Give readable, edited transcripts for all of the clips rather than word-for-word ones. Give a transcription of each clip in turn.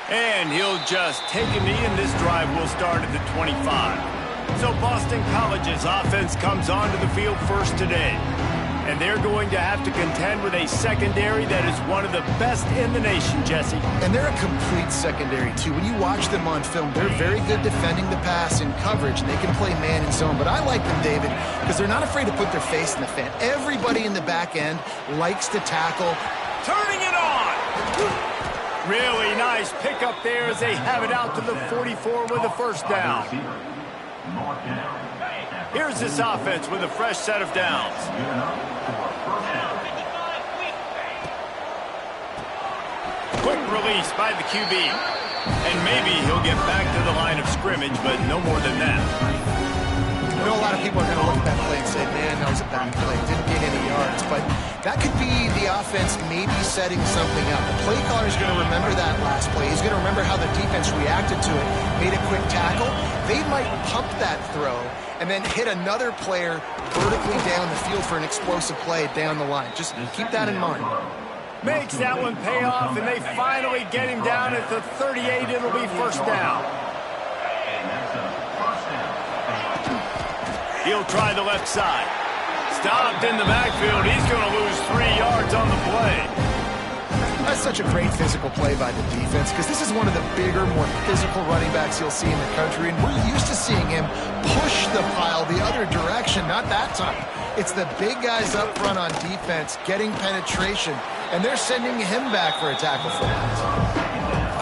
And he'll just take a knee, and this drive will start at the 25. So Boston College's offense comes onto the field first today. And they're going to have to contend with a secondary that is one of the best in the nation, Jesse. And they're a complete secondary, too. When you watch them on film, they're very good defending the pass in coverage, and they can play man and zone. But I like them, David, because they're not afraid to put their face in the fan. Everybody in the back end likes to tackle. Turning it on! Really nice pickup there as they have it out to the 44 with a first down. Here's this offense with a fresh set of downs. Quick release by the QB. And maybe he'll get back to the line of scrimmage, but no more than that. I know a lot of people are going to look at that play and say, man, that was a bad play. Didn't get any yards. But that could be the offense maybe setting something up. The play caller is going to remember that last play. He's going to remember how the defense reacted to it, made a quick tackle. They might pump that throw and then hit another player vertically down the field for an explosive play down the line. Just keep that in mind. Makes that one pay off, and they finally get him down at the 38. It'll be first down. He'll try the left side. Stopped in the backfield. He's going to lose 3 yards on the play. That's such a great physical play by the defense because this is one of the bigger, more physical running backs you'll see in the country, and we're used to seeing him push the pile the other direction, not that time. It's the big guys up front on defense getting penetration, and they're sending him back for a tackle for that.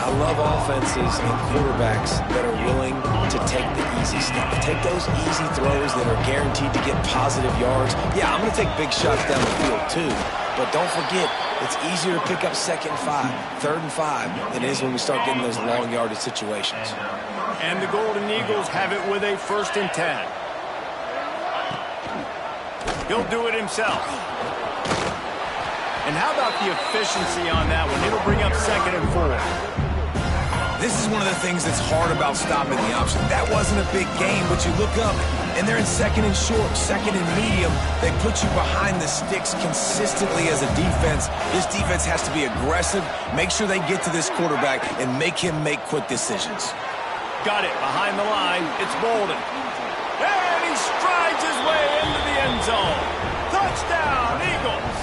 I love offenses and quarterbacks that are willing to take the easy stuff. Take those easy throws that are guaranteed to get positive yards. Yeah, I'm going to take big shots down the field too, but don't forget, it's easier to pick up 2nd and 5, 3rd and 5 than it is when we start getting those long yardage situations. And the Golden Eagles have it with a 1st and 10. He'll do it himself. And how about the efficiency on that one? It'll bring up 2nd and 4. This is one of the things that's hard about stopping the option. That wasn't a big game, but you look up, and they're in 2nd and short, 2nd and medium. They put you behind the sticks consistently as a defense. This defense has to be aggressive, make sure they get to this quarterback, and make him make quick decisions. Got it behind the line. It's Bolden. And he strides his way into the end zone. Touchdown, Eagles.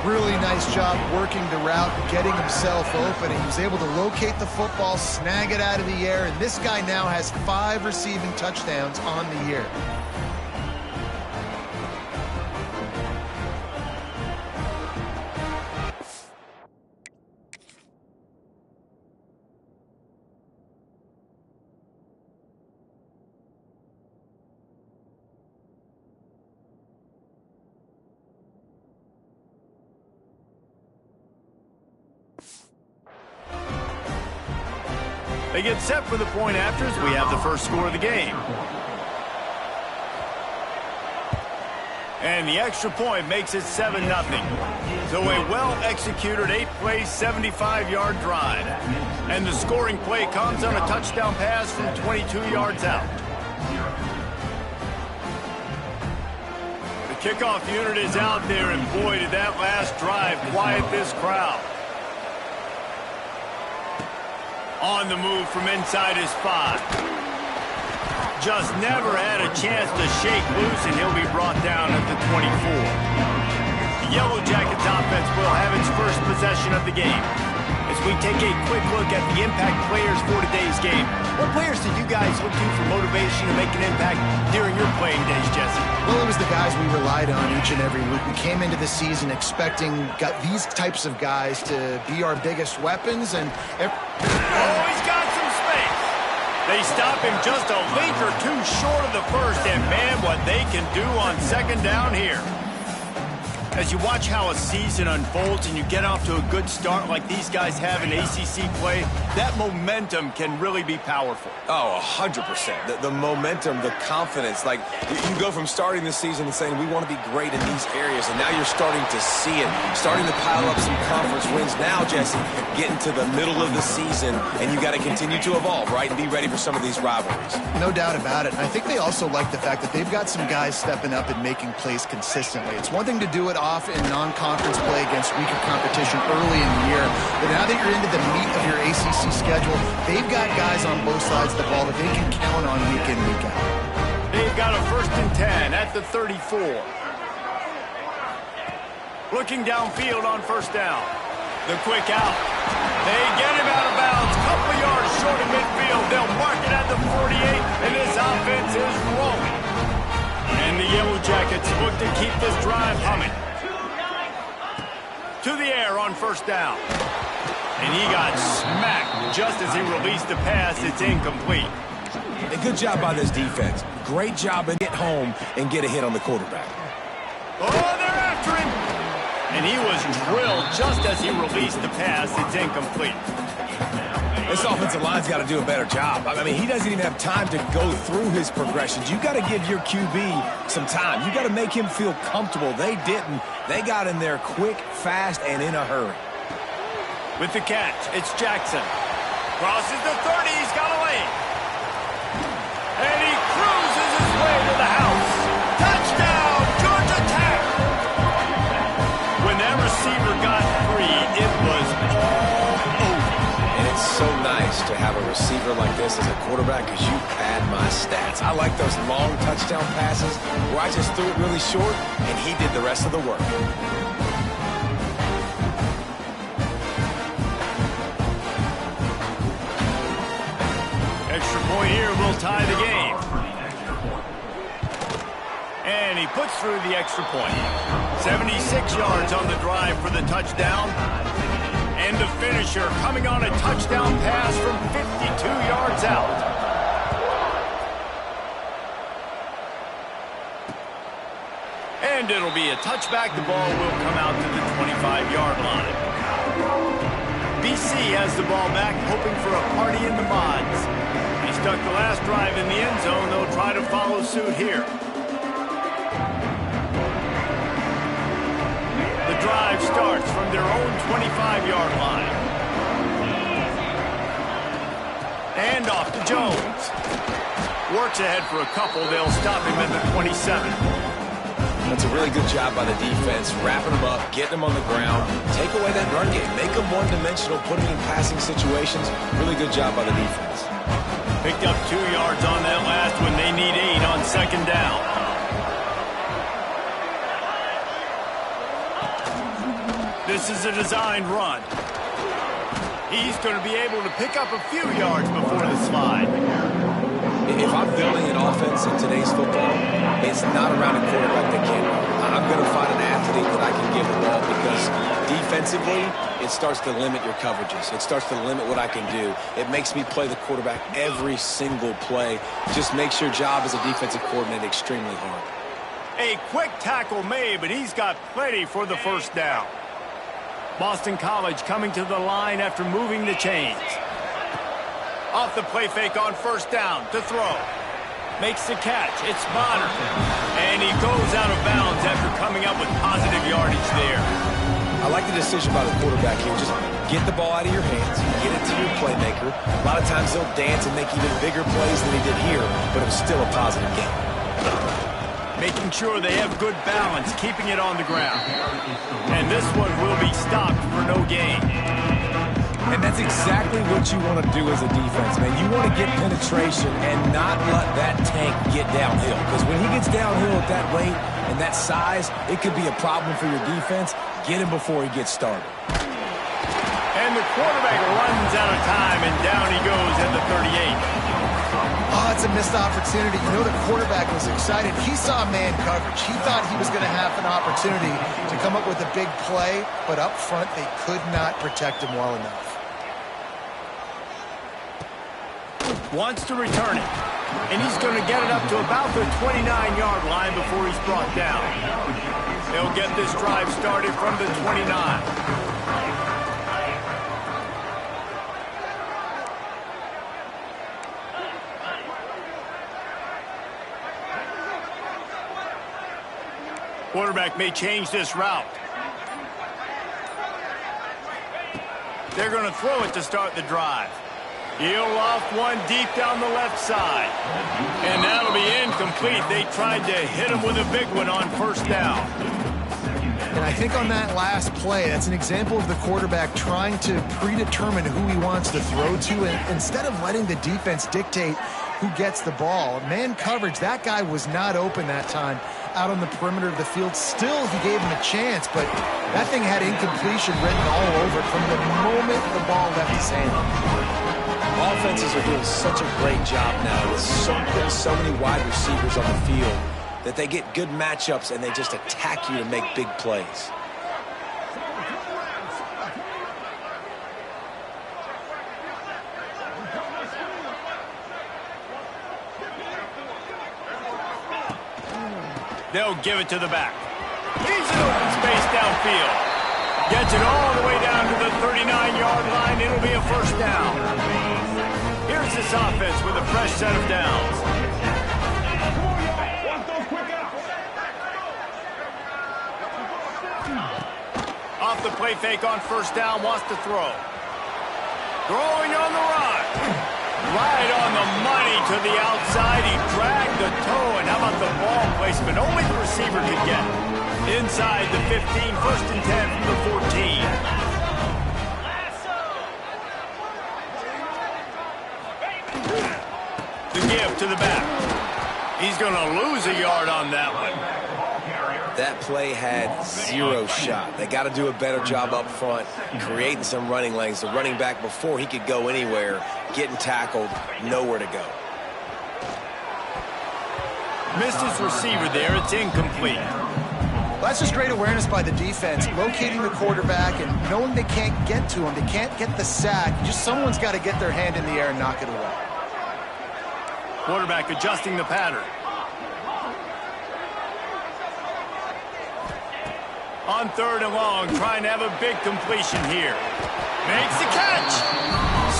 Really nice job working the route, getting himself open, and he was able to locate the football, snag it out of the air, and this guy now has 5 receiving touchdowns on the year. They get set for the point afters. We have the first score of the game. And the extra point makes it 7-0. So a well-executed 8-play, 75-yard drive. And the scoring play comes on a touchdown pass from 22 yards out. The kickoff unit is out there, and boy, did that last drive quiet this crowd. On the move from inside his 5. Just never had a chance to shake loose, and he'll be brought down at the 24. The Yellow Jackets offense will have its first possession of the game. As we take a quick look at the impact players for today's game, what players did you guys look to for motivation to make an impact during your playing days, Jesse? Well, it was the guys we relied on each and every week. We came into the season expecting these types of guys to be our biggest weapons, and oh, he's got some space. They stop him just a link or two short of the first, and man, what they can do on 2nd down here. As you watch how a season unfolds and you get off to a good start like these guys have in ACC play, that momentum can really be powerful. Oh, 100%. The momentum, the confidence. Like, you go from starting the season and saying, we want to be great in these areas, and now you're starting to see it, starting to pile up some conference wins. Now, Jesse, getting to the middle of the season, and you got to continue to evolve, right, and be ready for some of these rivalries. No doubt about it. And I think they also like the fact that they've got some guys stepping up and making plays consistently. It's one thing to do it off in non-conference play against weaker competition early in the year. But now that you're into the meat of your ACC schedule, they've got guys on both sides of the ball that they can count on week in, week out. They've got a 1st and 10 at the 34. Looking downfield on 1st down. The quick out. They get him out of bounds. Couple of yards short of midfield. They'll mark it at the 48, and this offense is rolling. And the Yellow Jackets look to keep this drive humming. To the air on 1st down. And he got smacked just as he released the pass. It's incomplete. A good job by this defense. Great job to get home and get a hit on the quarterback. Oh, they're after him. And he was drilled just as he released the pass. It's incomplete. This offensive line's got to do a better job. I mean, he doesn't even have time to go through his progressions. You got to give your QB some time. You got to make him feel comfortable. They didn't. They got in there quick, fast, and in a hurry. With the catch, it's Jackson. Crosses the 30. He's got a lane. And he cruises his way to the house. Touchdown, Georgia Tech. When that receiver got free, it was all over. And it's so nice to have a receiver like this as a quarterback because you pad my stats. I like those long touchdown passes where I just threw it really short and he did the rest of the work. Extra point here will tie the game. And he puts through the extra point. 76 yards on the drive for the touchdown. And the finisher coming on a touchdown pass from 52 yards out. And it'll be a touchback. The ball will come out to the 25-yard line. BC has the ball back, hoping for a party in the mods. He stuck the last drive in the end zone. They'll try to follow suit here. The drive starts from their own 25-yard line. And off to Jones. Works ahead for a couple. They'll stop him at the 27. That's a really good job by the defense, wrapping them up, getting them on the ground, take away that run game, make them one-dimensional, put them in passing situations. Really good job by the defense. Picked up 2 yards on that last one. They need 8 on 2nd down. This is a designed run. He's going to be able to pick up a few yards before the slide. If I'm building an offense in today's football, it's not around a quarterback that can't run. I'm going to find an athlete that I can give the ball because defensively, it starts to limit your coverages. It starts to limit what I can do. It makes me play the quarterback every single play. Just makes your job as a defensive coordinator extremely hard. A quick tackle made, but he's got plenty for the 1st down. Boston College coming to the line after moving the chains. Off the play fake on 1st down to throw. Makes the catch. It's Bonner. And he goes out of bounds after coming up with positive yardage there. I like the decision by the quarterback here. Just get the ball out of your hands, get it to your playmaker. A lot of times they'll dance and make even bigger plays than he did here, but it was still a positive game. Making sure they have good balance, keeping it on the ground. And this one will be stopped for no gain. And that's exactly what you want to do as a defense, man. You want to get penetration and not let that tank get downhill. Because when he gets downhill at that weight and that size, it could be a problem for your defense. Get him before he gets started. And the quarterback runs out of time, and down he goes at the 38. Oh, it's a missed opportunity. You know, the quarterback was excited. He saw man coverage. He thought he was going to have an opportunity to come up with a big play, but up front, they could not protect him well enough. Wants to return it. And he's going to get it up to about the 29-yard line before he's brought down. They'll get this drive started from the 29. Quarterback may change this route. They're going to throw it to start the drive. He'll off one deep down the left side. And that'll be incomplete. They tried to hit him with a big one on 1st down. And think on that last play, that's an example of the quarterback trying to predetermine who he wants to throw to, and instead of letting the defense dictate who gets the ball. Man coverage, that guy was not open that time out on the perimeter of the field. Still, he gave him a chance, but that thing had incompletion written all over it from the moment the ball left his hand. Offenses are doing such a great job now with so many wide receivers on the field that they get good matchups and they just attack you to make big plays. They'll give it to the back. Leaves it open space downfield. Gets it all the way down to the 39-yard line. It'll be a first down. Here's this offense with a fresh set of downs. Off the play fake on first down, wants to throw. Throwing on the run. Right on the money to the outside. He dragged the toe, and how about the ball placement? Only the receiver could get it. Inside the 15, first and 10 from the 14. The give to the back. He's going to lose a yard on that one. That play had zero shot. They got to do a better job up front, creating some running lanes. The running back, before he could go anywhere, getting tackled, nowhere to go. Missed his receiver there. It's incomplete. Well, that's just great awareness by the defense, locating the quarterback and knowing they can't get to him. They can't get the sack. Just someone's got to get their hand in the air and knock it away. Quarterback adjusting the pattern. On third and long, trying to have a big completion here. Makes the catch.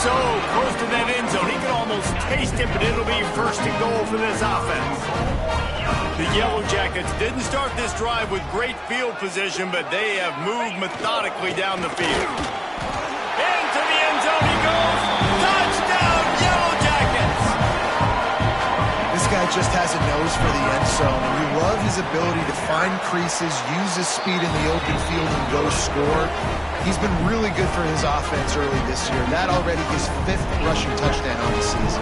So close to that end zone. He can almost taste it, but it'll be first and goal for this offense. The Yellow Jackets didn't start this drive with great field position, but they have moved methodically down the field. Into the end zone he goes. Touchdown, Yellow Jackets! This guy just has a nose for the end zone, and we love his ability to find creases, use his speed in the open field, and go score. He's been really good for his offense early this year. That already his 5th rushing touchdown on the season.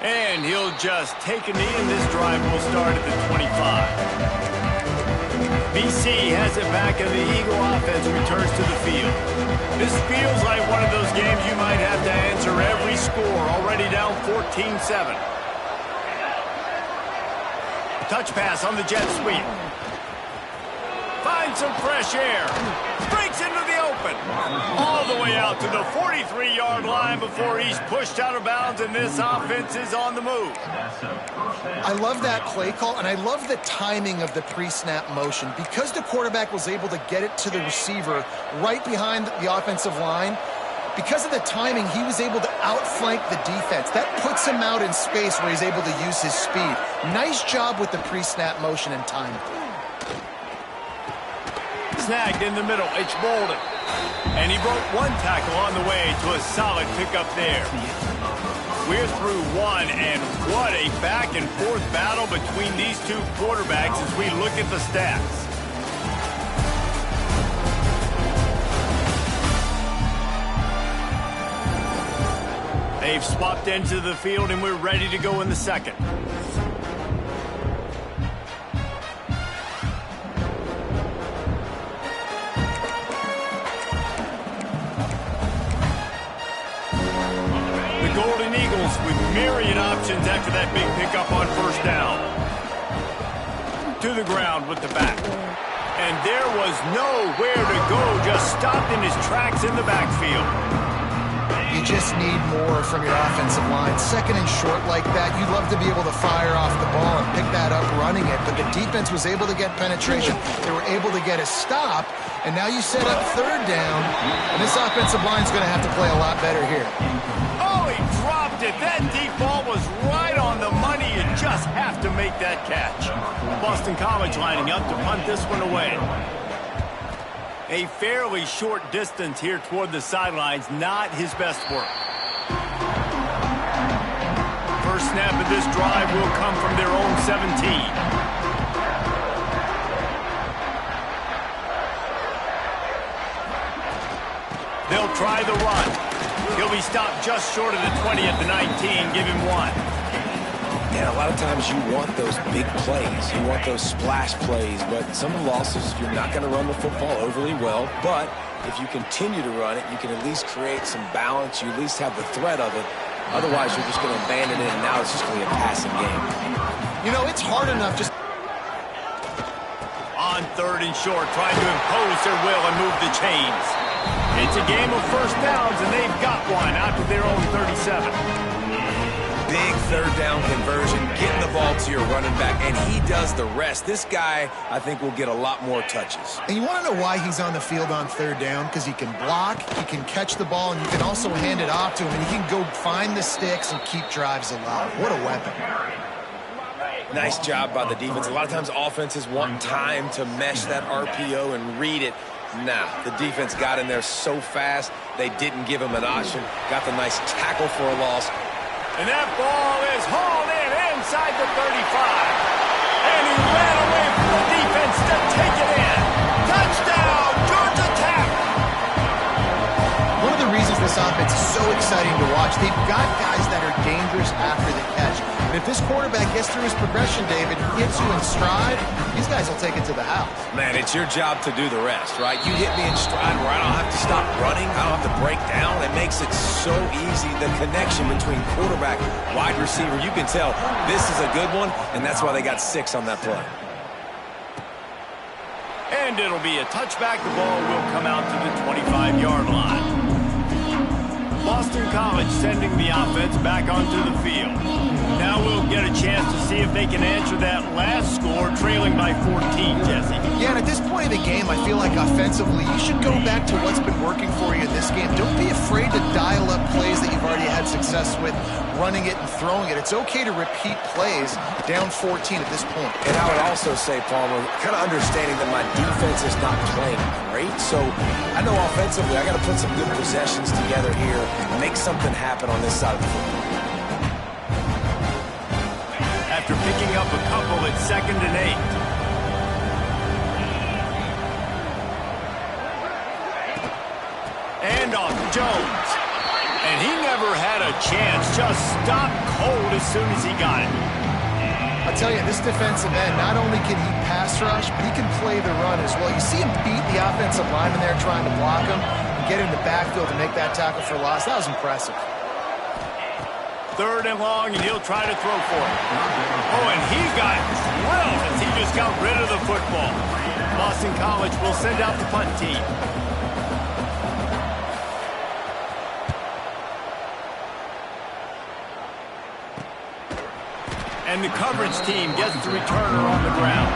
And he'll just take a knee, and this drive will start at the 25. BC has it back, and the Eagle offense returns to the field. This feels like one of those games you might have to answer every score, already down 14-7. Touch pass on the jet sweep. Finds some fresh air. Breaks into the open. All the way out to the 43-yard line before he's pushed out of bounds, and this offense is on the move. I love that play call, and I love the timing of the pre-snap motion. Because the quarterback was able to get it to the receiver right behind the offensive line, because of the timing, he was able to outflank the defense. That puts him out in space where he's able to use his speed. Nice job with the pre-snap motion and timing. Snagged in the middle, it's Bolden. And he broke one tackle on the way to a solid pickup there. We're through one, and what a back-and-forth battle between these two quarterbacks as we look at the stats. They've swapped ends of the field, and we're ready to go in the second. Golden Eagles with myriad options after that big pickup on first down. To the ground with the back. And there was nowhere to go, just stopped in his tracks in the backfield. You just need more from your offensive line. Second and short like that, you'd love to be able to fire off the ball and pick that up running it, but the defense was able to get penetration. They were able to get a stop, and now you set up third down, and this offensive line's going to have to play a lot better here. Oh, he dropped it. That deep ball was right on the money. You just have to make that catch. Boston College lining up to punt this one away. A fairly short distance here toward the sidelines, not his best work. First snap this drive will come from their own 17. They'll try the run. He'll be stopped just short of the 20 at the 19. Give him 1. Yeah, a lot of times you want those big plays. You want those splash plays. But some losses, you're not going to run the football overly well. But if you continue to run it, you can at least create some balance. You at least have the threat of it. Otherwise, you're just going to abandon it, and now it's just going to be a passing game. You know, it's hard enough just... On 3rd and short, trying to impose their will and move the chains. It's a game of first downs, and they've got one out to their own 37. Big 3rd down conversion, getting the ball to your running back, and he does the rest. This guy, I think, will get a lot more touches. And you want to know why he's on the field on 3rd down? Because he can block, he can catch the ball, and you can also hand it off to him, and he can go find the sticks and keep drives alive. What a weapon. Nice job by the defense. A lot of times offenses want time to mesh that RPO and read it. Nah, the defense got in there so fast, they didn't give him an option. Got the nice tackle for a loss. And that ball is hauled in inside the 35. And he ran away from the defense to take it in. Touchdown, Georgia Tech! One of the reasons this offense is so exciting to watch, they've got guys that are dangerous after the catch. And if this quarterback gets through his progression, David, hits you in stride, these guys will take it to the house. Man, it's your job to do the rest, right? You hit me in stride where I don't have to stop running. I don't have to break down. It makes it so easy. The connection between quarterback, wide receiver, you can tell this is a good one, and that's why they got 6 on that play. And it'll be a touchback. The ball will come out to the 25-yard line. Boston College sending the offense back onto the field. Now we'll get a chance to see if they can answer that last score, trailing by 14, Jesse. Yeah, and at this point in the game, I feel like offensively, you should go back to what's been working for you in this game. Don't be afraid to dial up plays that you've already had success with, running it and throwing it. It's okay to repeat plays down 14 at this point. And I would also say, Palmer, kind of understanding that my defense is not playing great. So I know offensively I got to put some good possessions together here and make something happen on this side of the football. After picking up a couple at 2nd and 8. And off Jones. And he never had a chance. Just stopped cold as soon as he got it. I'll tell you, this defensive end, not only can he pass rush, but he can play the run as well. You see him beat the offensive lineman there trying to block him and get in the backfield to make that tackle for loss. That was impressive. 3rd and long, and he'll try to throw for it. Oh, and he got drilled as he just got rid of the football. Boston College will send out the punt team. And the coverage team gets the returner on the ground.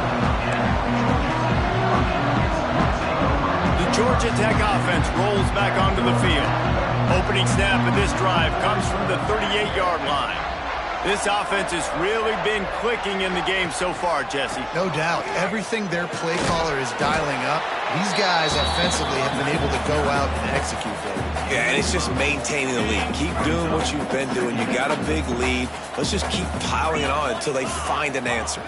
The Georgia Tech offense rolls back onto the field. Opening snap of this drive comes from the 38-yard line. This offense has really been clicking in the game so far, Jesse. No doubt. Everything their play caller is dialing up, these guys offensively have been able to go out and execute for them. Yeah, and it's just maintaining the lead. Keep doing what you've been doing. You got a big lead. Let's just keep piling it on until they find an answer.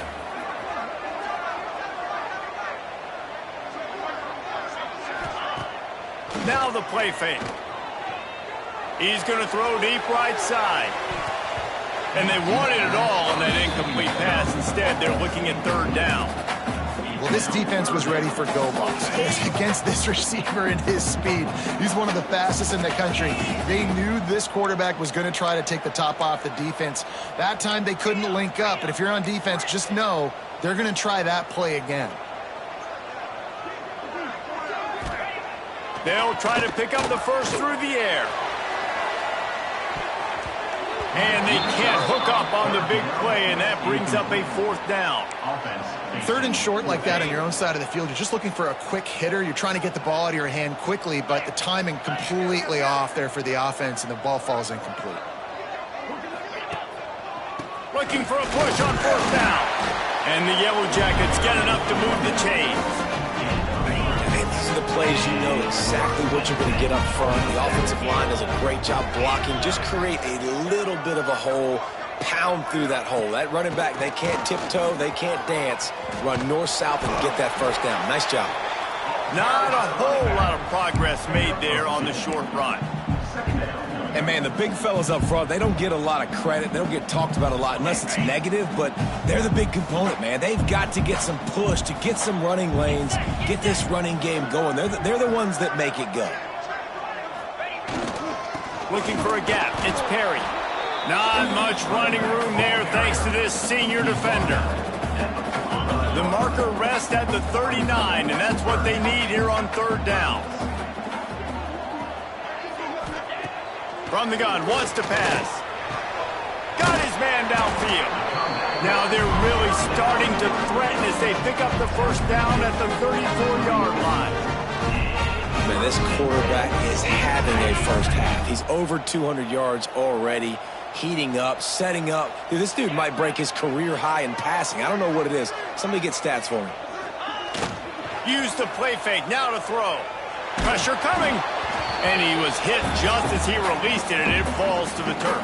Now the play fake. He's going to throw deep right side. And they wanted it all on that incomplete pass. Instead, they're looking at 3rd down. Well, this defense was ready for go balls. Against this receiver and his speed, he's one of the fastest in the country. They knew this quarterback was going to try to take the top off the defense. That time they couldn't link up, but if you're on defense, just know they're going to try that play again. They'll try to pick up the first through the air. And they can't hook up on the big play, and that brings up a 4th down. 3rd and short like that on your own side of the field, you're just looking for a quick hitter. You're trying to get the ball out of your hand quickly, but the timing completely off there for the offense, and the ball falls incomplete. Looking for a push on 4th down. And the Yellow Jackets get enough to move the chains. These are the plays you know exactly what you're going to get up front. The offensive line does a great job blocking. Just create a little bit of a hole, pound through that hole. That running back, they can't tiptoe, they can't dance. Run north-south and get that first down. Nice job. Not a whole lot of progress made there on the short run. And, man, the big fellas up front, they don't get a lot of credit. They don't get talked about a lot unless it's negative, but they're the big component, man. They've got to get some push, to get some running lanes, get this running game going. They're the ones that make it go. Looking for a gap. It's Perry. Not much running room there thanks to this senior defender. The marker rests at the 39, and that's what they need here on third down. From the gun, wants to pass. Got his man downfield. Now they're really starting to threaten as they pick up the first down at the 34-yard line. Man, this quarterback is having a first half. He's over 200 yards already, heating up, setting up. Dude, this dude might break his career high in passing. I don't know what it is. Somebody get stats for him. Use the play fake, now to throw. Pressure coming. And he was hit just as he released it, and it falls to the turf.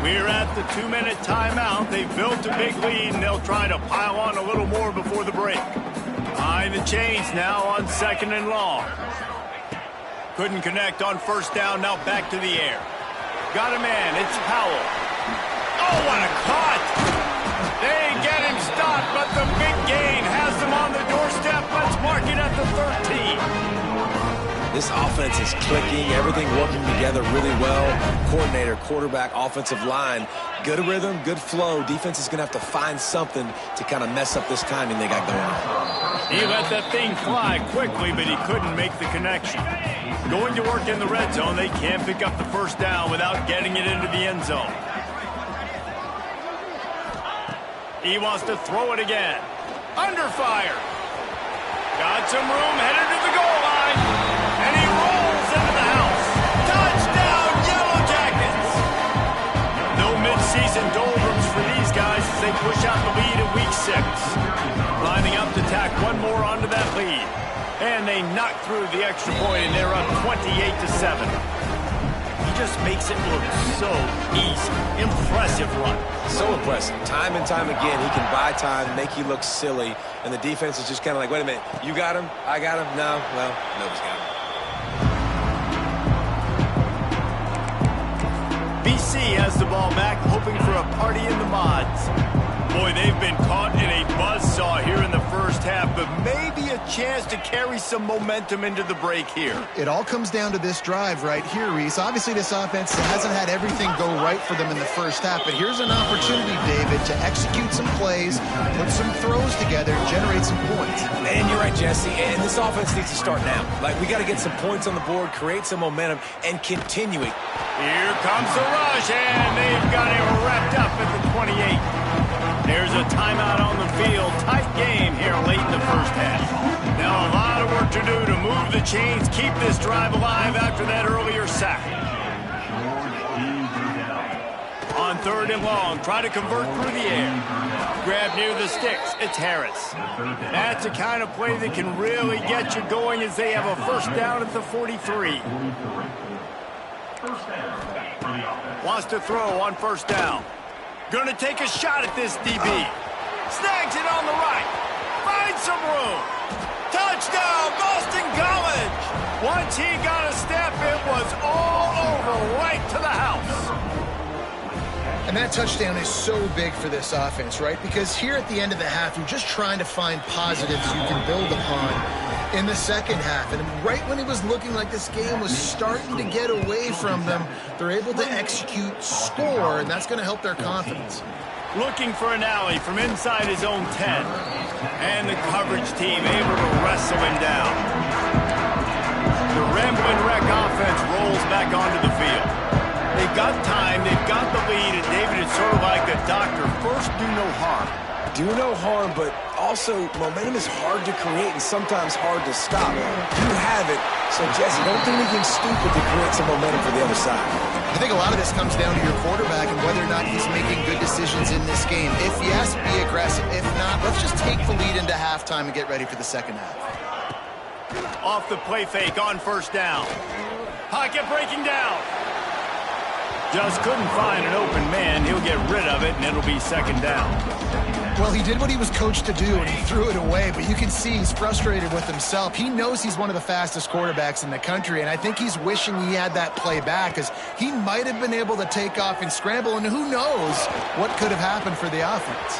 We're at the 2-minute timeout. They've built a big lead, and they'll try to pile on a little more before the break. Behind the chains now on 2nd and long. Couldn't connect on first down, now back to the air. Got a man, it's Powell. Oh, what a cut! They get him stopped, but the big gain has them on the doorstep. Let's mark it at the 13. This offense is clicking, everything working together really well. Coordinator, quarterback, offensive line, good rhythm, good flow. Defense is going to have to find something to kind of mess up this timing they got going on. He let that thing fly quickly, but he couldn't make the connection. Going to work in the red zone, they can't pick up the first down without getting it into the end zone. He wants to throw it again. Under fire. Got some room, headed to the goal line. And he rolls into the house. Touchdown, Yellow Jackets! No midseason doldrums for these guys as they push out the lead in week 6. Lining up to tack one more onto that lead. And they knock through the extra point, and they're up 28-7. He just makes it look so easy. Impressive run. So impressive. Time and time again, he can buy time, make you look silly, and the defense is just kind of like, wait a minute, you got him? I got him? No? Well, nobody's got him. BC has the ball back, hoping for a party in the mods. Boy, they've been caught in a buzzsaw here in the first half, but maybe a chance to carry some momentum into the break here. It all comes down to this drive right here, Reese. Obviously, this offense hasn't had everything go right for them in the first half, but here's an opportunity, David, to execute some plays, put some throws together, and generate some points. And you're right, Jesse, and this offense needs to start now. Like, we got to get some points on the board, create some momentum, and continue it. Here comes the rush, and they've got it wrapped up at the 28. There's a timeout on the field. Tight game here late in the first half. Now a lot of work to do to move the chains, keep this drive alive after that earlier sack. On 3rd and long, try to convert through the air. Grab near the sticks. It's Harris. That's the kind of play that can really get you going as they have a first down at the 43. Wants to throw on first down. Going to take a shot at this DB. Snags it on the right. Finds some room. Touchdown, Boston College. Once he got a step, it was all over right to the house. And that touchdown is so big for this offense, right? Because here at the end of the half, you're just trying to find positives you can build upon in the second half. And right when it was looking like this game was starting to get away from them, they're able to execute, score, and that's going to help their confidence. Looking for an alley from inside his own 10. And the coverage team able to wrestle him down. The Ramblin' Wreck offense rolls back onto the field. They've got time, they've got the lead, and David, it's sort of like the doctor. First, do no harm. Do no harm, but also momentum is hard to create and sometimes hard to stop. You have it, so Jesse, don't do anything stupid to create some momentum for the other side. I think a lot of this comes down to your quarterback and whether or not he's making good decisions in this game. If yes, be aggressive. If not, let's just take the lead into halftime and get ready for the second half. Off the play fake on first down. Pocket breaking down. Just couldn't find an open man. He'll get rid of it, and it'll be second down. Well, he did what he was coached to do, and he threw it away, but you can see he's frustrated with himself. He knows he's one of the fastest quarterbacks in the country, and I think he's wishing he had that play back, because he might have been able to take off and scramble, and who knows what could have happened for the offense.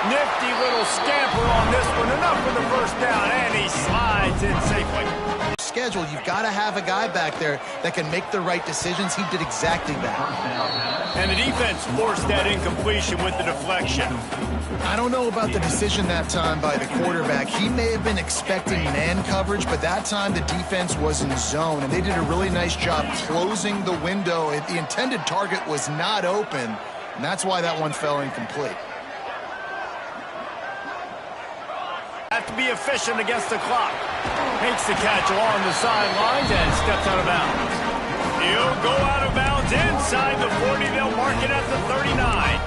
Nifty little scamper on this one. Enough for the first down, and he slides in safely. Schedule, you've got to have a guy back there that can make the right decisions. He did exactly that. And the defense forced that incompletion with the deflection. I don't know about the decision that time by the quarterback. He may have been expecting man coverage, but that time the defense was in zone, and they did a really nice job closing the window. The intended target was not open, and that's why that one fell incomplete. Have to be efficient against the clock. Makes the catch along the sidelines and steps out of bounds. He'll go out of bounds inside the 40. They'll mark it at the 39.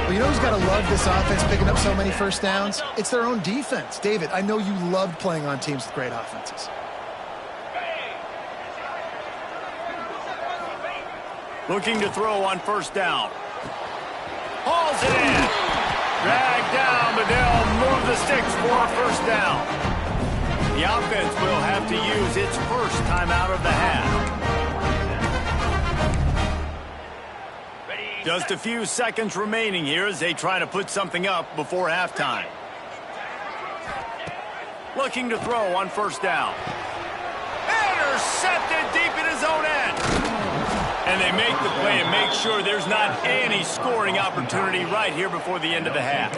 Well, you know who's got to love this offense picking up so many first downs? It's their own defense. David, I know you loved playing on teams with great offenses. Looking to throw on first down. Hauls it in. Dragged down, but they'll move the sticks for a first down. The offense will have to use its first time out of the half. Just a few seconds remaining here as they try to put something up before halftime. Looking to throw on first down. Intercepted deep in his own end. And they make the play and make sure there's not any scoring opportunity right here before the end of the half.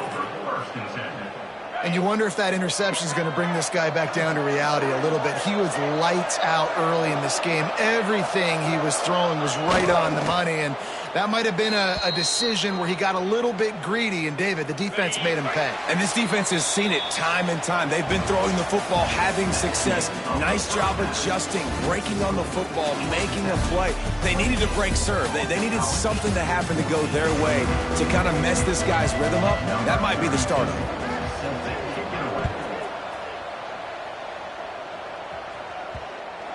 And you wonder if that interception is going to bring this guy back down to reality a little bit. He was lights out early in this game. Everything he was throwing was right on the money, and that might have been a decision where he got a little bit greedy, and David, the defense made him pay. And this defense has seen it time and time. They've been throwing the football, having success. Nice job adjusting, breaking on the football, making a play. They needed to break serve. They needed something to happen to go their way to kind of mess this guy's rhythm up. That might be the start of it.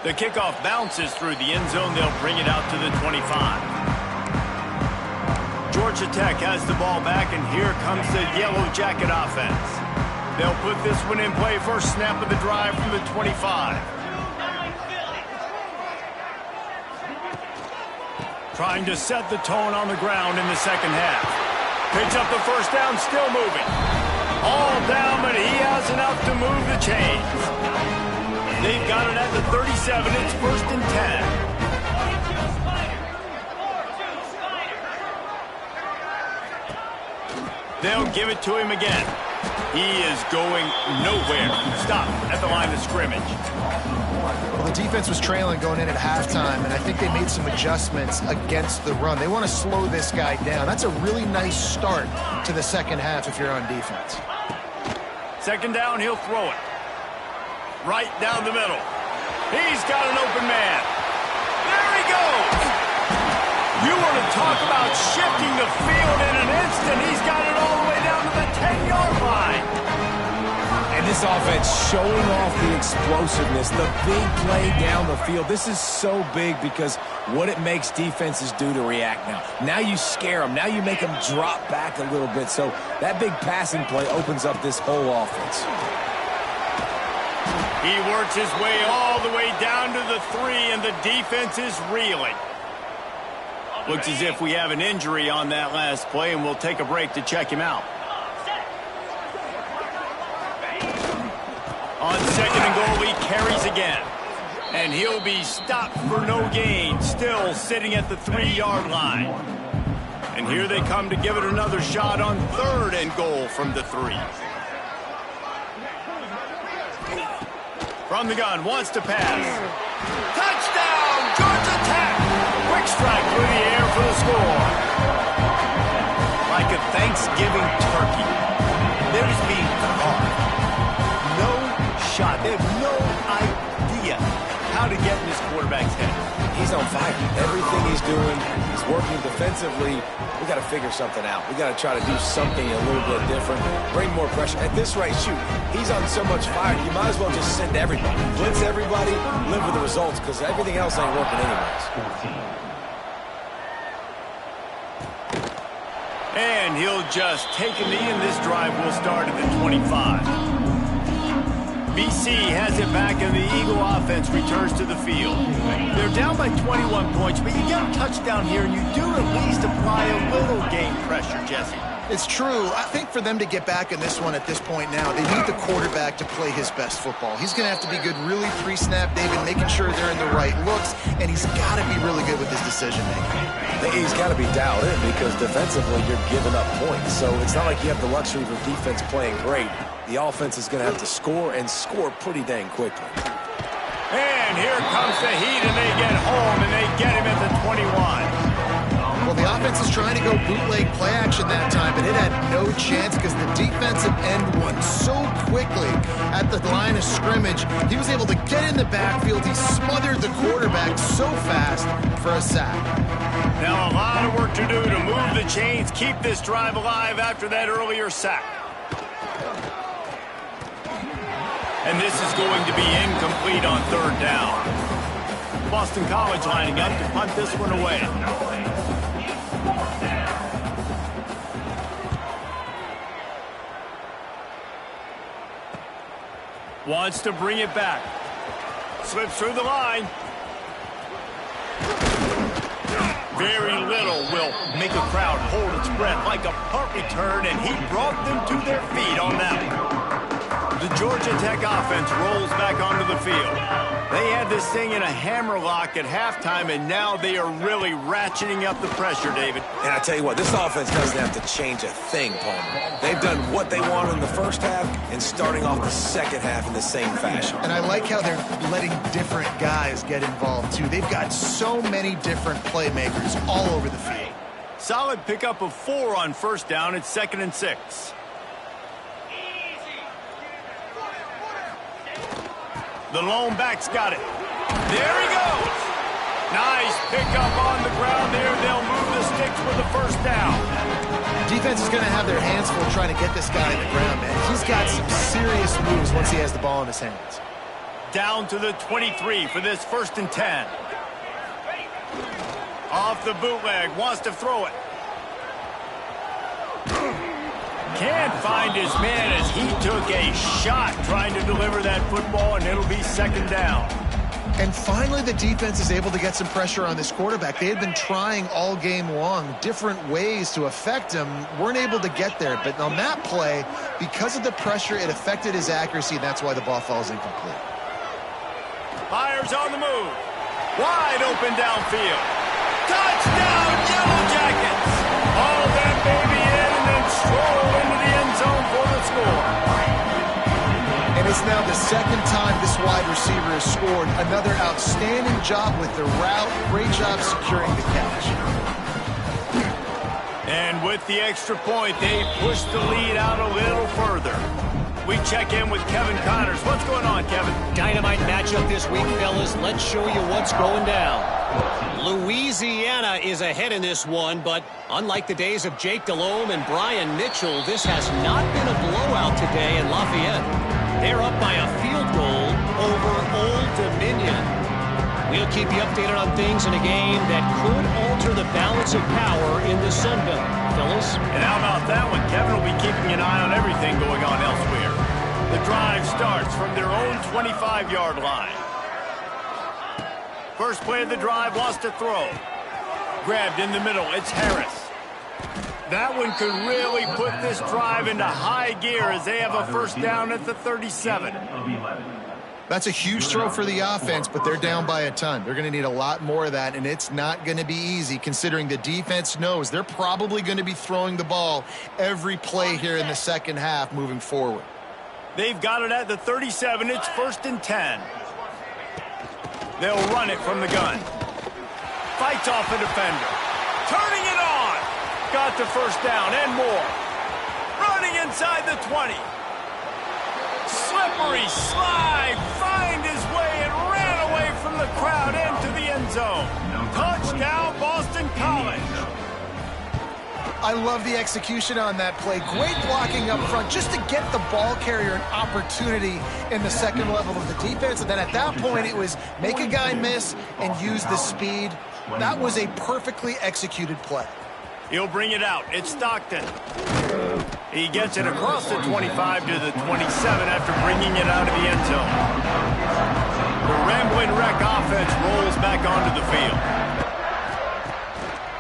The kickoff bounces through the end zone. They'll bring it out to the 25. Georgia Tech has the ball back, and here comes the Yellow Jacket offense. They'll put this one in play. First snap of the drive from the 25. Trying to set the tone on the ground in the second half. Picks up the first down, still moving. All down, but he has enough to move the chains. They've got it at the 37. It's first and 10. They'll give it to him again. He is going nowhere. Stop at the line of scrimmage. Well, the defense was trailing going in at halftime, and I think they made some adjustments against the run. They want to slow this guy down. That's a really nice start to the second half if you're on defense. Second down, he'll throw it. Right down the middle. He's got an open man. There he goes. You want to talk about shifting the field in an instant. He's got it all the way down to the 10-yard line. And this offense showing off the explosiveness, the big play down the field. This is so big because what it makes defenses do to react now. Now you scare them. Now you make them drop back a little bit. So that big passing play opens up this whole offense. He works his way all the way down to the 3, and the defense is reeling. Looks as if we have an injury on that last play, and we'll take a break to check him out. On second and goal, he carries again. And he'll be stopped for no gain, still sitting at the 3-yard line. And here they come to give it another shot on third and goal from the 3. From the gun, wants to pass. Touchdown, Georgia Tech! Quick strike through the air for the score. Like a Thanksgiving turkey. They're just being caught. No shot. They have no idea how to get in this quarterback's head. He's on fire. Everything he's doing, he's working defensively. We got to figure something out. We got to try to do something a little bit different. Bring more pressure. At this rate, shoot, he's on so much fire, you might as well just send everybody. Blitz everybody, live with the results, because everything else ain't working anyways. And he'll just take a knee, and this drive will start at the 25. BC has it back, and the Eagle offense returns to the field. They're down by 21 points, but you get a touchdown here, and you do at least apply a little game pressure, Jesse. It's true. I think for them to get back in this one at this point now, they need the quarterback to play his best football. He's going to have to be good really pre-snap, David, making sure they're in the right looks, and he's got to be really good with his decision-making. He's got to be dialed in because defensively you're giving up points. So it's not like you have the luxury of defense playing great. The offense is going to have to score and score pretty dang quickly. And here comes the heat, and they get home, and they get him at the 21. Well, the offense is trying to go bootleg play action that time, but it had no chance because the defensive end won so quickly at the line of scrimmage. He was able to get in the backfield. He smothered the quarterback so fast for a sack. Now a lot of work to do to move the chains, keep this drive alive after that earlier sack. And this is going to be incomplete on third down. Boston College lining up to punt this one away. Wants to bring it back. Slips through the line. Very little will make a crowd hold its breath like a punt return, and he brought them to their feet on that one. The Georgia Tech offense rolls back onto the field. They had this thing in a hammerlock at halftime, and now they are really ratcheting up the pressure, David. And I tell you what, this offense doesn't have to change a thing, Palmer. They've done what they wanted in the first half and starting off the second half in the same fashion. And I like how they're letting different guys get involved, too. They've got so many different playmakers all over the field. Solid pickup of 4 on first down. It's 2nd and 6. The lone back's got it. There he goes. Nice pickup on the ground there. They'll move the sticks for the first down. Defense is going to have their hands full trying to get this guy in the ground, man. He's got some serious moves once he has the ball in his hands. Down to the 23 for this 1st and 10. Off the bootleg. Wants to throw it. Can't find his man as he took a shot trying to deliver that football, and it'll be 2nd down. And finally, the defense is able to get some pressure on this quarterback. They had been trying all game long different ways to affect him, weren't able to get there. But on that play, because of the pressure, it affected his accuracy, and that's why the ball falls incomplete. Myers on the move. Wide open downfield. Touchdown, Yellow Jackets! All that baby in and then stroll into the end zone for the score. And it's now the 2nd time this wide receiver has scored. Another outstanding job with the route. Great job securing the catch. And with the extra point, they push the lead out a little further. We check in with Kevin Connors. What's going on, Kevin? Dynamite matchup this week, fellas. Let's show you what's going down. Louisiana is ahead in this one, but unlike the days of Jake Delhomme and Brian Mitchell, this has not been a blowout today in Lafayette. They're up by a field goal over Old Dominion. We'll keep you updated on things in a game that could alter the balance of power in the Sun Belt. Fellas? And how about that one? Kevin will be keeping an eye on everything going on elsewhere. The drive starts from their own 25-yard line. First play of the drive, wants to throw. Grabbed in the middle, it's Harris. That one could really put this drive into high gear as they have a first down at the 37. That's a huge throw for the offense, but they're down by a ton. They're going to need a lot more of that, and it's not going to be easy considering the defense knows they're probably going to be throwing the ball every play here in the second half moving forward. They've got it at the 37. It's 1st and 10. They'll run it from the gun. Fights off a defender. Turning it on. Got the first down and more. Running inside the 20. Slippery slide. Find his way and ran away from the crowd into the end zone. Touchdown, Boston College. I love the execution on that play. Great blocking up front just to get the ball carrier an opportunity in the second level of the defense. And then at that point, it was make a guy miss and use the speed. That was a perfectly executed play. He'll bring it out. It's Stockton. He gets it across the 25 to the 27 after bringing it out of the end zone. The Rambling Wreck offense rolls back onto the field.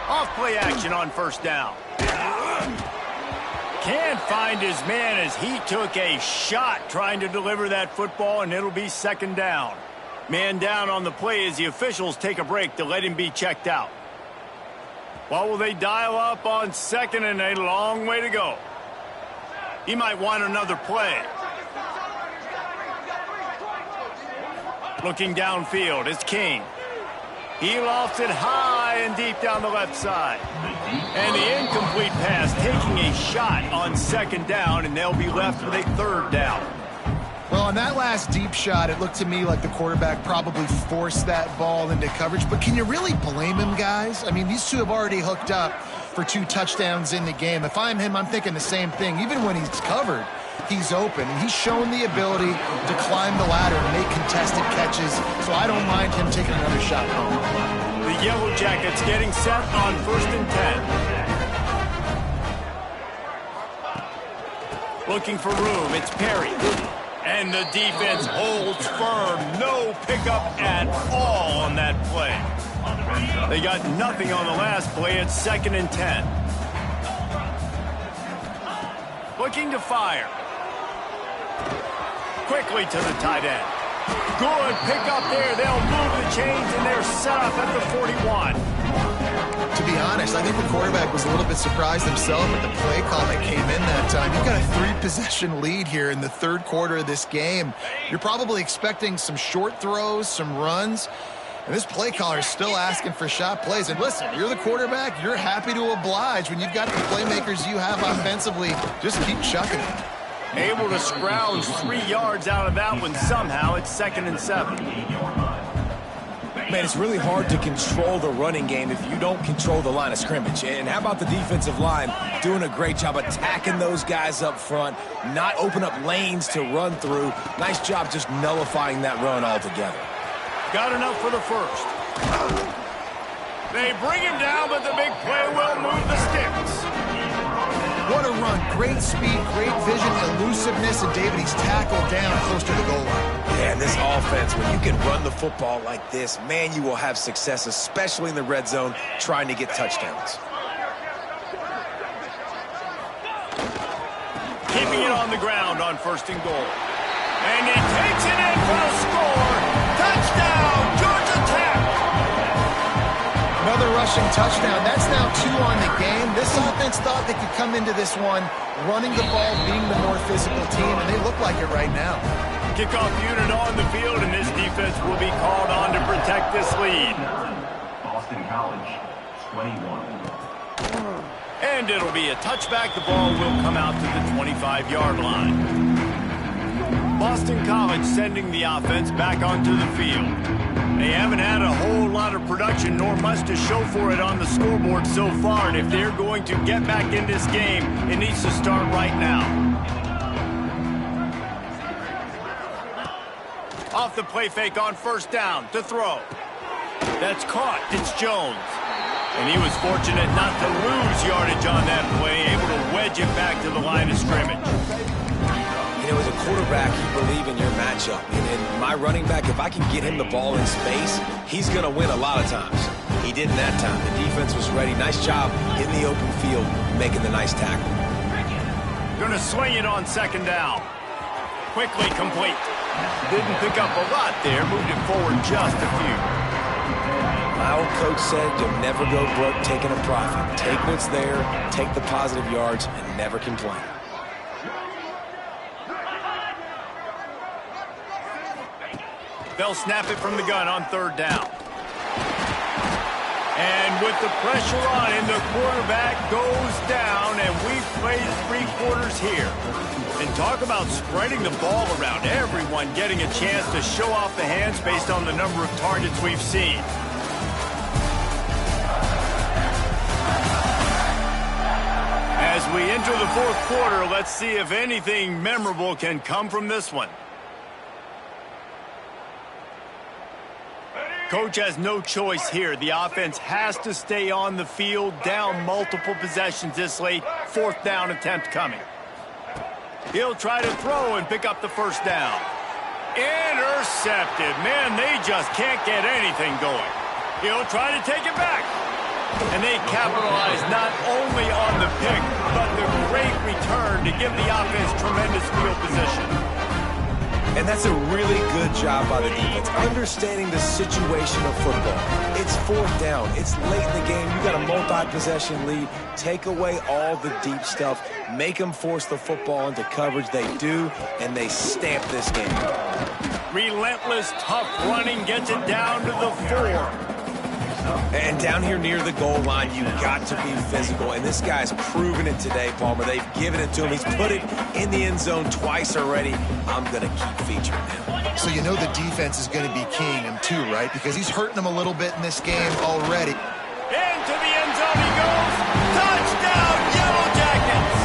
Off-play action on first down. Can't find his man as he took a shot trying to deliver that football, and it'll be second down. Man down on the play as the officials take a break to let him be checked out. What will they dial up on second, and a long way to go? He might want another play. Looking downfield, it's King. He lofts it high and deep down the left side. And the incomplete pass taking a shot on second down, and they'll be left with a third down. Well, on that last deep shot, it looked to me like the quarterback probably forced that ball into coverage. But can you really blame him, guys? I mean, these two have already hooked up for 2 touchdowns in the game. If I'm him, I'm thinking the same thing. Even when he's covered, he's open. And he's shown the ability to climb the ladder and make contested catches. So I don't mind him taking another shot home. The Yellow Jackets getting set on 1st and 10. Looking for room, it's Perry. And the defense holds firm. No pickup at all on that play. They got nothing on the last play. It's 2nd and 10. Looking to fire. Quickly to the tight end. Good pickup there. They'll move the chains, and they're set up at the 41. To be honest, I think the quarterback was a little bit surprised himself at the play call that came in that time. You've got a 3-possession lead here in the third quarter of this game. You're probably expecting some short throws, some runs, and this play caller is still asking for shot plays. And listen, you're the quarterback. You're happy to oblige when you've got the playmakers you have offensively. Just keep chucking it. Able to scrounge 3 yards out of that one somehow. It's 2nd and 7. Man, it's really hard to control the running game if you don't control the line of scrimmage. And how about the defensive line doing a great job attacking those guys up front, not open up lanes to run through. Nice job just nullifying that run altogether. Got enough for the first. They bring him down, but the big play will move the sticks. What a run. Great speed, great vision, elusiveness, and David, he's tackled down close to the goal line. Yeah, and this offense, when you can run the football like this, man, you will have success, especially in the red zone, trying to get touchdowns. Keeping it on the ground on 1st and goal. And he takes it in for a score. Touchdown, Georgia Tech. Another rushing touchdown. That's now 2 on the game. This offense thought they could come into this one running the ball, being the more physical team, and they look like it right now. Kickoff unit on the field, and this defense will be called on to protect this lead. Boston College, 21. And it'll be a touchback. The ball will come out to the 25-yard line. Boston College sending the offense back onto the field. They haven't had a whole lot of production nor much to show for it on the scoreboard so far, and if they're going to get back in this game, it needs to start right now. Off the play fake on 1st down to throw. That's caught. It's Jones. And he was fortunate not to lose yardage on that play, able to wedge it back to the line of scrimmage. You know, as a quarterback, you believe in your matchup. And my running back, if I can get him the ball in space, he's going to win a lot of times. He didn't that time. The defense was ready. Nice job in the open field, making the nice tackle. Going to swing it on 2nd down. Quickly complete. Didn't pick up a lot there. Moved it forward just a few. My old coach said you'll never go broke taking a profit. Take what's there, take the positive yards, and never complain. They'll snap it from the gun on 3rd down. And with the pressure on him, the quarterback goes down, and we've played 3 quarters here. And talk about spreading the ball around. Everyone getting a chance to show off the hands based on the number of targets we've seen. As we enter the 4th quarter, let's see if anything memorable can come from this one. Coach has no choice here. The offense has to stay on the field, down multiple possessions this late. 4th down attempt coming. He'll try to throw and pick up the first down. Intercepted. Man, they just can't get anything going. He'll try to take it back. And they capitalize not only on the pick, but the great return to give the offense tremendous field position. And that's a really good job by the defense, understanding the situation of football. It's 4th down. It's late in the game. You got a multi-possession lead. Take away all the deep stuff. Make them force the football into coverage. They do, and they stamp this game. Relentless, tough running gets it down to the 4. And down here near the goal line, you got to be physical. And this guy's proven it today, Palmer. They've given it to him. He's put it in the end zone twice already. I'm going to keep featuring him. So you know the defense is going to be keying him too, right? Because he's hurting them a little bit in this game already. Into the end zone he goes. Touchdown, Yellow Jackets!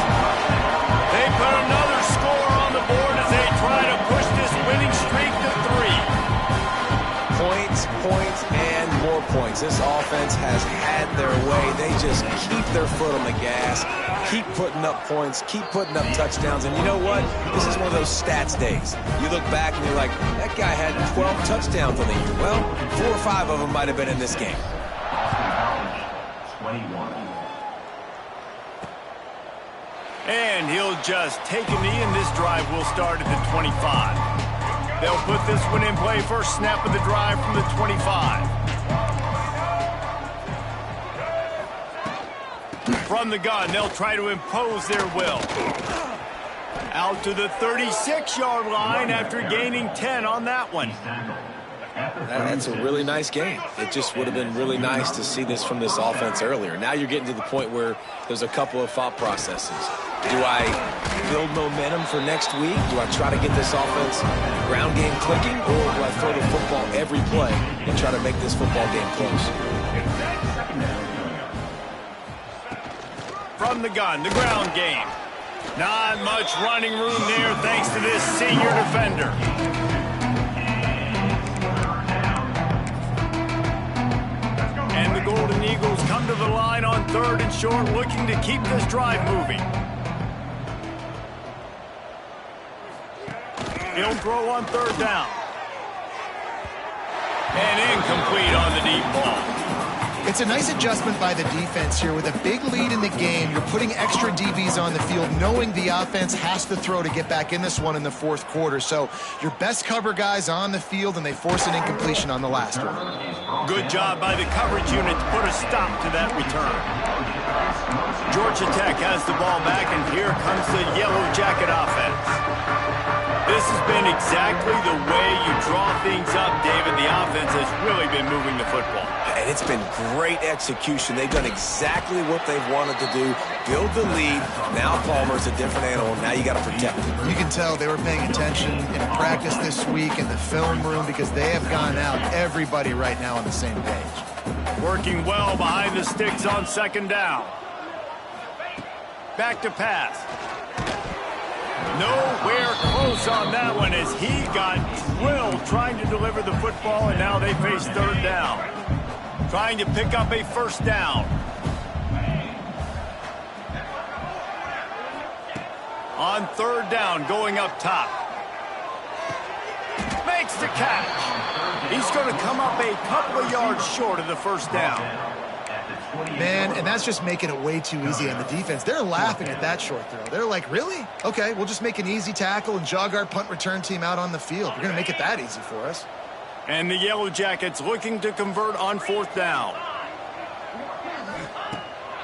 They put another score on the board as they try to push this winning streak to 3. Points, and more points. This offense has had their way. They just keep their foot on the gas, keep putting up points, keep putting up touchdowns. And you know what? This is one of those stats days. You look back and you're like, that guy had 12 touchdowns on the year. Well, 4 or 5 of them might have been in this game. Boston College, 21. And he'll just take a knee, and this drive will start at the 25. They'll put this one in play. First snap of the drive from the 25. From the gun, they'll try to impose their will. Out to the 36-yard line after gaining 10 on that one. That's a really nice game. It just would have been really nice to see this from this offense earlier. Now you're getting to the point where there's a couple of thought processes. Do I build momentum for next week? Do I try to get this offense ground game clicking? Or do I throw the football every play and try to make this football game close? From the gun, the ground game. Not much running room there thanks to this senior defender. And the Golden Eagles come to the line on 3rd and short, looking to keep this drive moving. He'll throw on 3rd down. And incomplete on the deep ball. It's a nice adjustment by the defense here. With a big lead in the game, you're putting extra DBs on the field, knowing the offense has to throw to get back in this one in the 4th quarter. So your best cover guys on the field, and they force an incompletion on the last one. Good job by the coverage unit to put a stop to that return. Georgia Tech has the ball back, and here comes the Yellow Jacket offense. This has been exactly the way you draw things up, David. The offense has really been moving the football. And it's been great execution. They've done exactly what they've wanted to do. Build the lead. Now Palmer's a different animal. Now you got to protect him. You can tell they were paying attention in practice this week in the film room, because they have gone out, everybody right now on the same page. Working well behind the sticks on 2nd down. Back to pass. Nowhere close on that one as he got drilled trying to deliver the football, and now they face 3rd down. Trying to pick up a 1st down. On 3rd down, going up top. Makes the catch. He's going to come up a couple of yards short of the 1st down. Man, and that's just making it way too easy on the defense. They're laughing at that short throw. They're like, really? Okay, we'll just make an easy tackle and jog our punt return team out on the field. You're going to make it that easy for us. And the Yellow Jackets looking to convert on 4th down.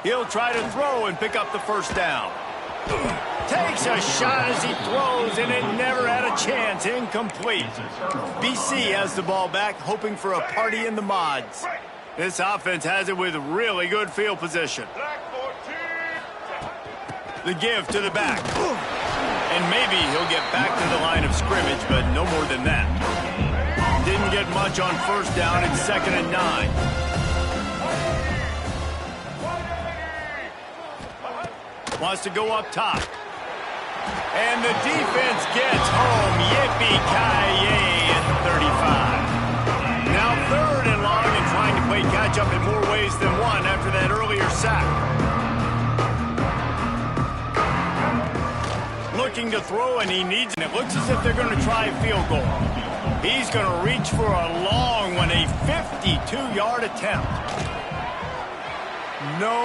He'll try to throw and pick up the 1st down. Takes a shot as he throws, and it never had a chance. Incomplete. BC has the ball back, hoping for a party in the mods. This offense has it with really good field position. The give to the back. And maybe he'll get back to the line of scrimmage, but no more than that. Didn't get much on 1st down. It's 2nd and 9. Wants to go up top. And the defense gets home. Yippee-ki-yay at the 35. Now 3rd and play catch-up in more ways than one after that earlier sack. Looking to throw, and he needs it. It looks as if they're going to try a field goal. He's going to reach for a long one, a 52-yard attempt. No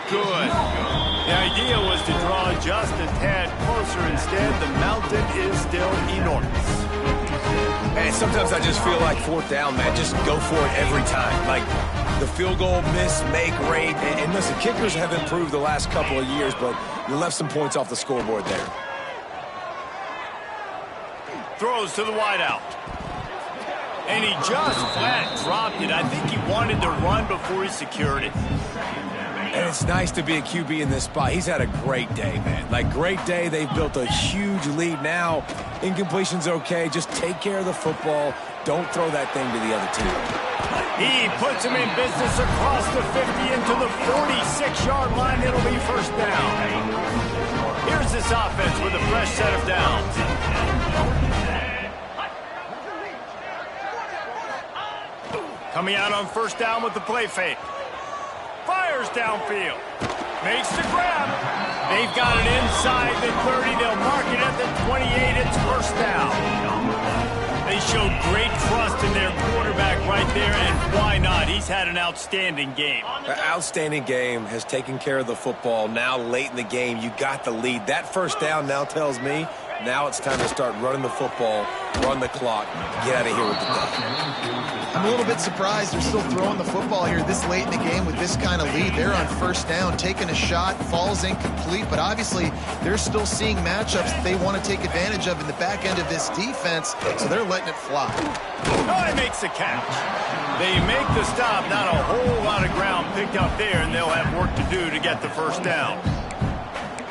good. The idea was to draw just a tad closer. Instead, the mountain is still enormous. And sometimes I just feel like fourth down, man, just go for it every time. Like the field goal miss, make rate. And listen, kickers have improved the last couple of years, but you left some points off the scoreboard there. Throws to the wideout. And he just flat dropped it. I think he wanted to run before he secured it. And it's nice to be a QB in this spot. He's had a great day, man. Like, great day. They've built a huge lead now. Incompletion's okay. Just take care of the football. Don't throw that thing to the other team. He puts him in business across the 50 into the 46-yard line. It'll be first down. Here's this offense with a fresh set of downs. Coming out on first down with the play fake. Fires downfield. Makes the grab. They've got it inside the 30. They'll mark it at the 28. It's first down. They showed great trust in their quarterback right there, and why not? He's had an outstanding game. An outstanding game, has taken care of the football. Now late in the game, you got the lead. That first down now tells me now it's time to start running the football, run the clock, get out of here with the day. I'm a little bit surprised they're still throwing the football here this late in the game with this kind of lead. They're on first down, taking a shot, falls incomplete, but obviously they're still seeing matchups that they want to take advantage of in the back end of this defense, so they're letting it fly. Oh, he makes the catch. They make the stop, not a whole lot of ground picked up there, and they'll have work to do to get the first down.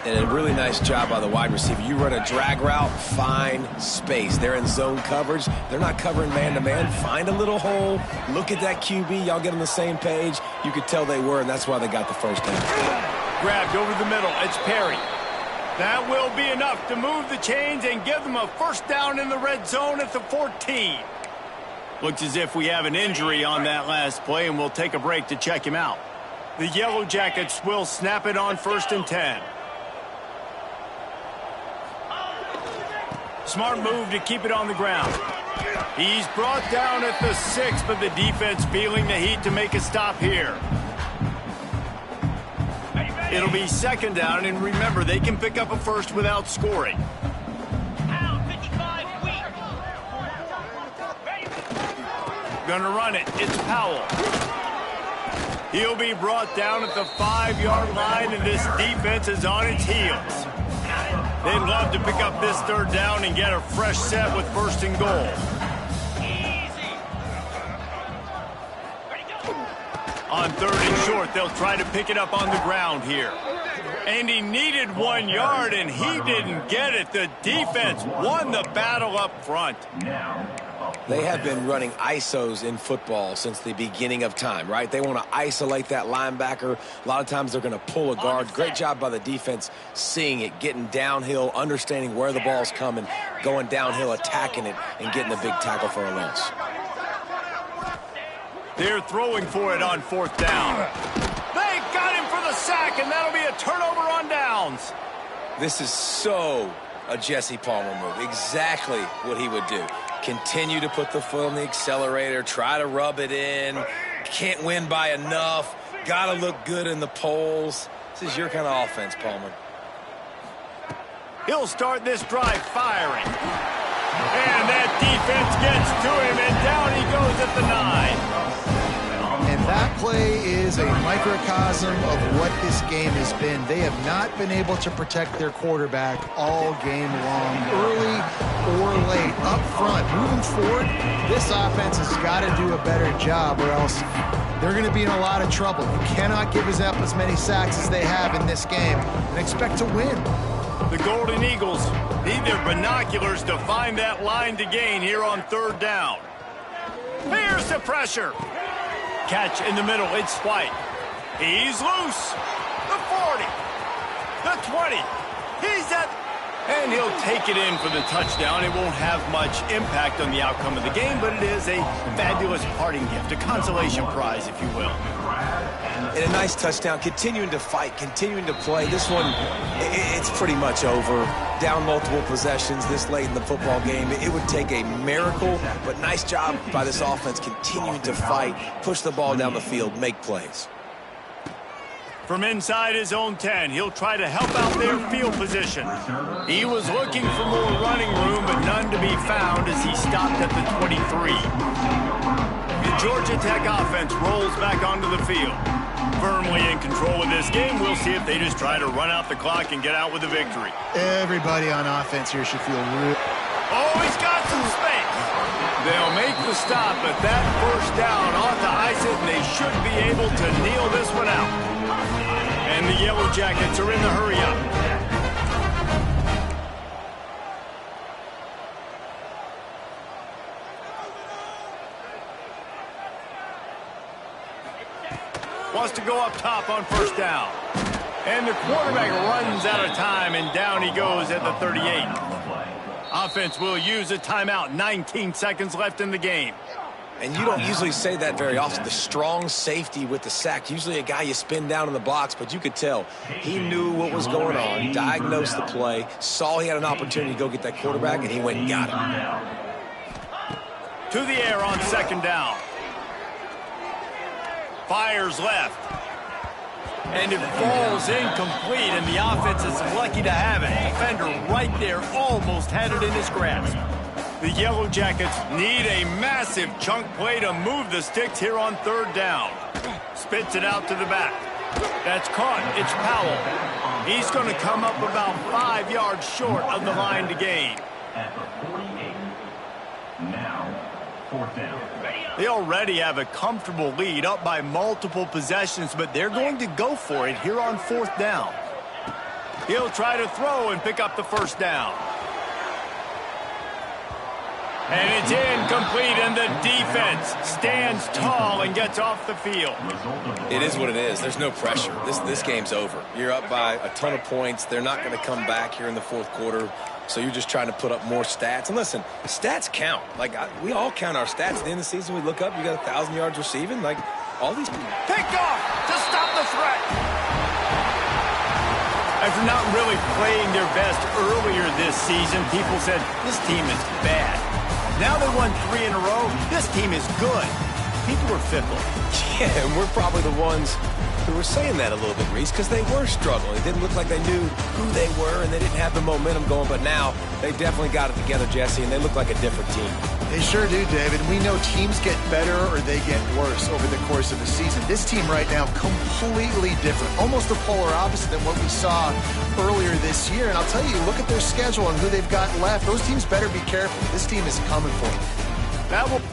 And a really nice job by the wide receiver. You run a drag route, find space. They're in zone coverage. They're not covering man-to-man. Find a little hole. Look at that QB. Y'all get on the same page. You could tell they were, and that's why they got the first down. Grabbed over the middle. It's Perry. That will be enough to move the chains and give them a first down in the red zone at the 14. Looks as if we have an injury on that last play, and we'll take a break to check him out. The Yellow Jackets will snap it on 1st and 10. Smart move to keep it on the ground. He's brought down at the 6, but the defense feeling the heat to make a stop here. It'll be 2nd down, and remember, they can pick up a first without scoring. Gonna run it. It's Powell. He'll be brought down at the 5-yard line, and this defense is on its heels. They'd love to pick up this 3rd down and get a fresh set with 1st and goal. On 3rd and short, they'll try to pick it up on the ground here. And he needed 1 yard, and he didn't get it. The defense won the battle up front. They have been running ISOs in football since the beginning of time, right? They want to isolate that linebacker. A lot of times they're going to pull a guard. Great job by the defense seeing it, getting downhill, understanding where the ball's coming, going downhill, attacking it, and getting a big tackle for a loss. They're throwing for it on 4th down. They got him for the sack, and that'll be a turnover on downs. This is so a Jesse Palmer move. Exactly what he would do. Continue to put the foot on the accelerator, try to rub it in, can't win by enough, got to look good in the polls. This is your kind of offense, Palmer. He'll start this drive firing. And that defense gets to him, and down he goes at the 9. And that play is a microcosm of what this game has been. They have not been able to protect their quarterback all game long, early or late, up front. Moving forward, this offense has got to do a better job, or else they're going to be in a lot of trouble. You cannot give us up as many sacks as they have in this game and expect to win. The Golden Eagles need their binoculars to find that line to gain here on 3rd down. Here's the pressure. Catch in the middle. It's White. He's loose. The 40. The 20. He's at And he'll take it in for the touchdown. It won't have much impact on the outcome of the game, but it is a fabulous parting gift, a consolation prize, if you will. And a nice touchdown, continuing to fight, continuing to play. This one, it's pretty much over. Down multiple possessions this late in the football game. It would take a miracle, but nice job by this offense continuing to fight, push the ball down the field, make plays. From inside his own 10, he'll try to help out their field position. He was looking for more running room, but none to be found as he stopped at the 23. The Georgia Tech offense rolls back onto the field. Firmly in control of this game, we'll see if they just try to run out the clock and get out with a victory. Everybody on offense here should feel real. Oh, he's got some space. They'll make the stop, but that first down ought to ice it, and they should be able to kneel this one out. And the Yellow Jackets are in the hurry-up. Wants to go up top on first down. And the quarterback runs out of time, and down he goes at the 38. Offense will use a timeout. 19 seconds left in the game. And you don't usually say that very often. The strong safety with the sack. Usually a guy you spin down in the box, but you could tell he knew what was going on, diagnosed the play, saw he had an opportunity to go get that quarterback, and he went and got him. To the air on second down. Fires left. And it falls incomplete, and the offense is lucky to have it. Defender right there almost had it in his grasp. The Yellow Jackets need a massive chunk play to move the sticks here on third down. Spits it out to the back. That's caught. It's Powell. He's going to come up about 5 yards short of the line to gain. At the 48. Now, fourth down. They already have a comfortable lead, up by multiple possessions, but they're going to go for it here on fourth down. He'll try to throw and pick up the first down. And it's incomplete, and the defense stands tall and gets off the field. It is what it is. There's no pressure. This game's over. You're up by a ton of points. They're not going to come back here in the fourth quarter, so you're just trying to put up more stats. And listen, stats count. Like, we all count our stats. At the end of the season, we look up, you got 1,000 yards receiving. Like, all these people. Picked off to stop the threat. After not really playing their best earlier this season, people said, this team is bad. Now they won 3 in a row. This team is good. People are fickle. Yeah, and we're probably the ones who were saying that a little bit, Reese, because they were struggling. It didn't look like they knew who they were, and they didn't have the momentum going. But now they definitely got it together, Jesse, and they look like a different team. They sure do, David. We know teams get better or they get worse over the course of the season. This team right now, completely different. Almost the polar opposite than what we saw earlier this year. And I'll tell you, look at their schedule and who they've got left. Those teams better be careful. This team is coming for them. That will